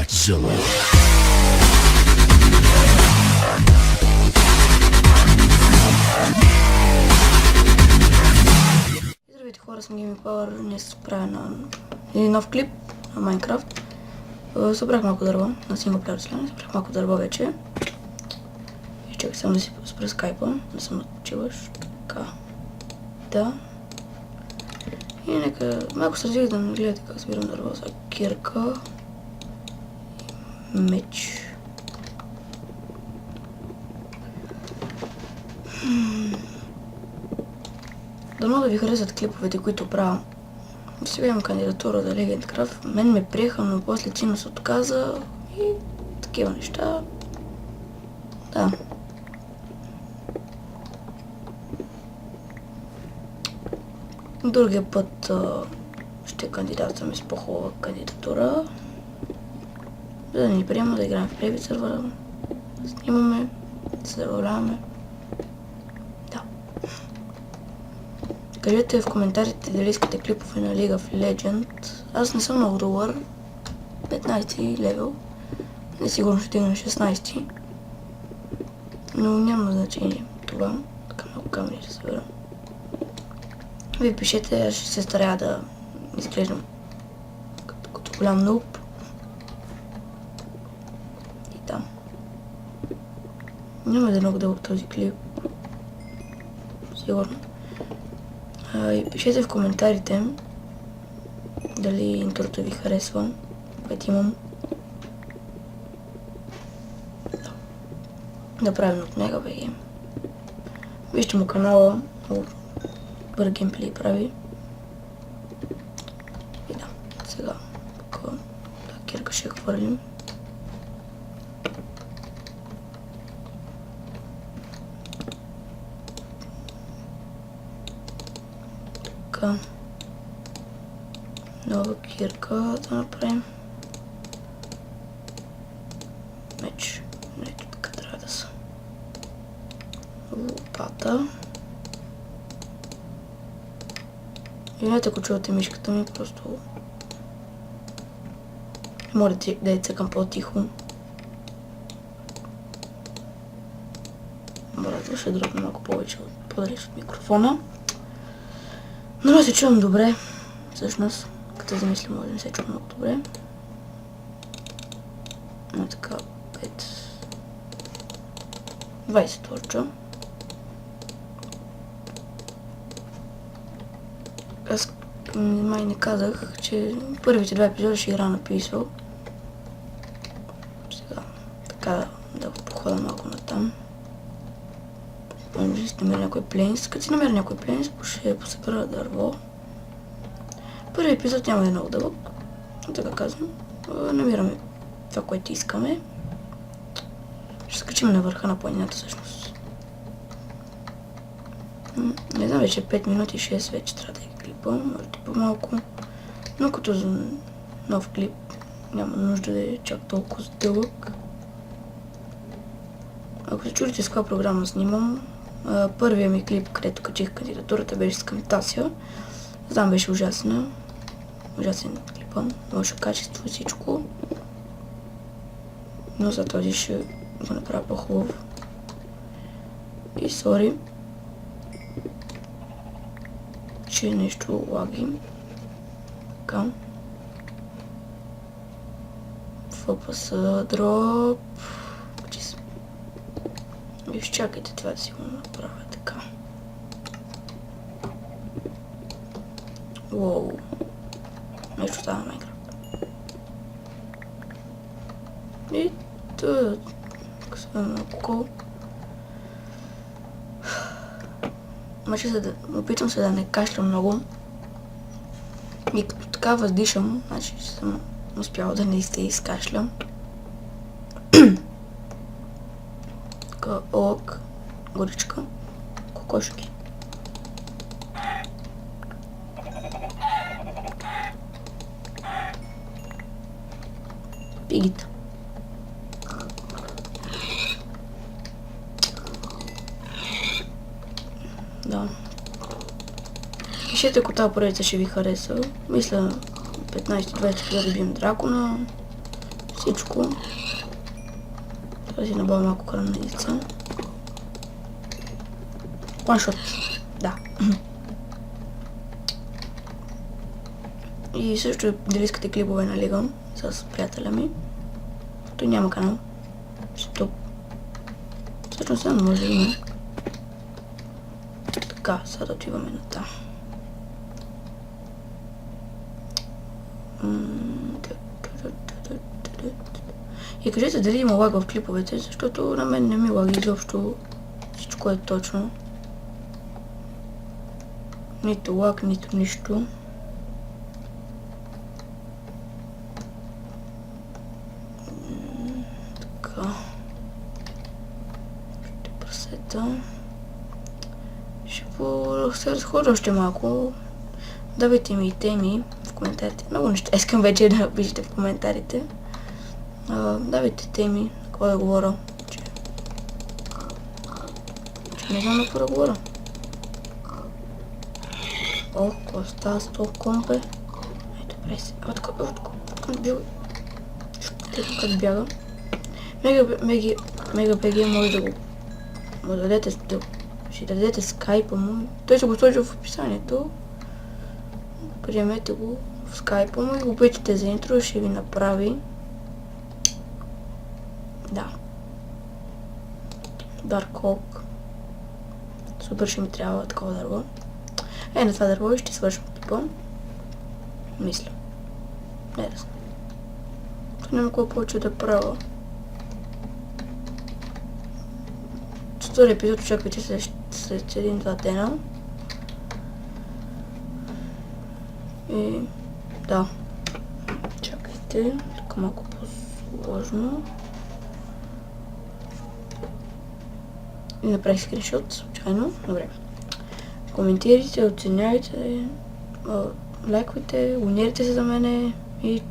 Godzilla. Здравейте хора, съм Gaming Power. Днес се правя на един нов клип на Майнкрафт. Събрах малко дърва на синглплеер сляне, събрах малко дърва вече. И чакай само да си спра скайпа, да съм отчиваш. Така. Да. И нека малко се развих да не гледате как събирам дърва. Сега кирка. Меч. Дано да ви харесат клиповете, които правя. Сега имам кандидатура за LegendCraft. Мен ме приеха, но после Чино се отказа и такива неща. Да. Другия път ще кандидатстваме с по-хубава кандидатура. За да ни приема, да играем в Private сервера, да снимаме, да се забавляваме. Да. Кажете в коментарите дали искате клипове на League of Legends. Аз не съм много добър. 15 левел. Несигурно ще стигна 16. Но няма значение това. Така много камери да събера. Вие пишете, аз ще се старая да изглеждам като голям нуб. И там. Няма да е много дълъг този клип. Сигурно. И пишете в коментарите дали интрото ви харесва, което имам. Направено от MegaBG. Вижте му канала, много добър геймплей прави. И да, сега кирка ще хвърлим. Така. Нова кирка да направим. Меч. Ето така трябва да са. Лопата. Извинете, ако чувате мишката ми, просто моля да я цъкам по-тихо. Моля да ще дръпна малко повече по-далеч от микрофона. Но се чувам добре, всъщност, като замисля, може да не се чувам много добре. Но така, 20 торча. Аз май не казах, че първите два епизода ще игра на Peaceful. Сега, така да походя малко натам. Може да си намеря някой плейнс. Като си намеря някой плейнс, ще посъбера дърво. Първи епизод няма да е много дълъг. Така казвам. Намираме това, което искаме. Ще скачим на върха на планината всъщност. Не знам, вече 5 минути 6 вече трябва да е клипа. Може да по-малко. Но като за нов клип няма нужда да е чак толкова дълъг. Ако се чудите с каква програма снимам, първият ми клип, където качих кандидатурата, беше с Camtasia. Знам, беше ужасна. Ужасен клипа, лошо качество и всичко. Но за този ще го направя по-хубав. И сори, че нещо лаги. Така. FPS дроп. Изчакайте това да си го направя така. Уоу. Нещо става на Minecraft. И това малко. Опитвам се да не кашлям много. И като така въздишам, значи съм успяла да не се изкашлям. Така, ок, горичка, кокошки. Пигита. Да. Пишете, ако тази поредица ще ви хареса. Мисля 15-20 да бием дракона. всичко. Сега си набавя малко краненица. One-shot. Да. И също дали искате клипове на Лига с приятеля ми. Той няма канал. Стоп. Всъщност сега може да има. Така, сега отиваме на там. И кажете дали има лаг в клиповете, защото на мен не ми лаги изобщо. Всичко е точно. Нито лаг, нито нищо. Така. Ще пресета. Ще се разходя още малко. Давайте ми и теми в коментарите. Много неща искам вече да пишете в коментарите. Давайте теми, какво да говоря. Че не знам какво да говоря. О, какво става с това компе? Ето, преси. Откъде бил? Като бяга. Мега БГ може да го дадете, ще дадете скайпа му. Той ще го сложи в описанието. Приемете го в скайпа му и го питате за интро, ще ви направи. Да. Dark Oak. Супер, ще ми трябва такова дърво. На това дърво и ще свършим типа. Мисля. Не да знам. Тук няма какво повече да правя. Втори епизод очаквайте след 1-2 дена. И да. Чакайте. Тук малко по-сложно. И направих скриншот случайно. Добре. Коментирайте, оценяйте, лайквайте, абонирайте се за мене и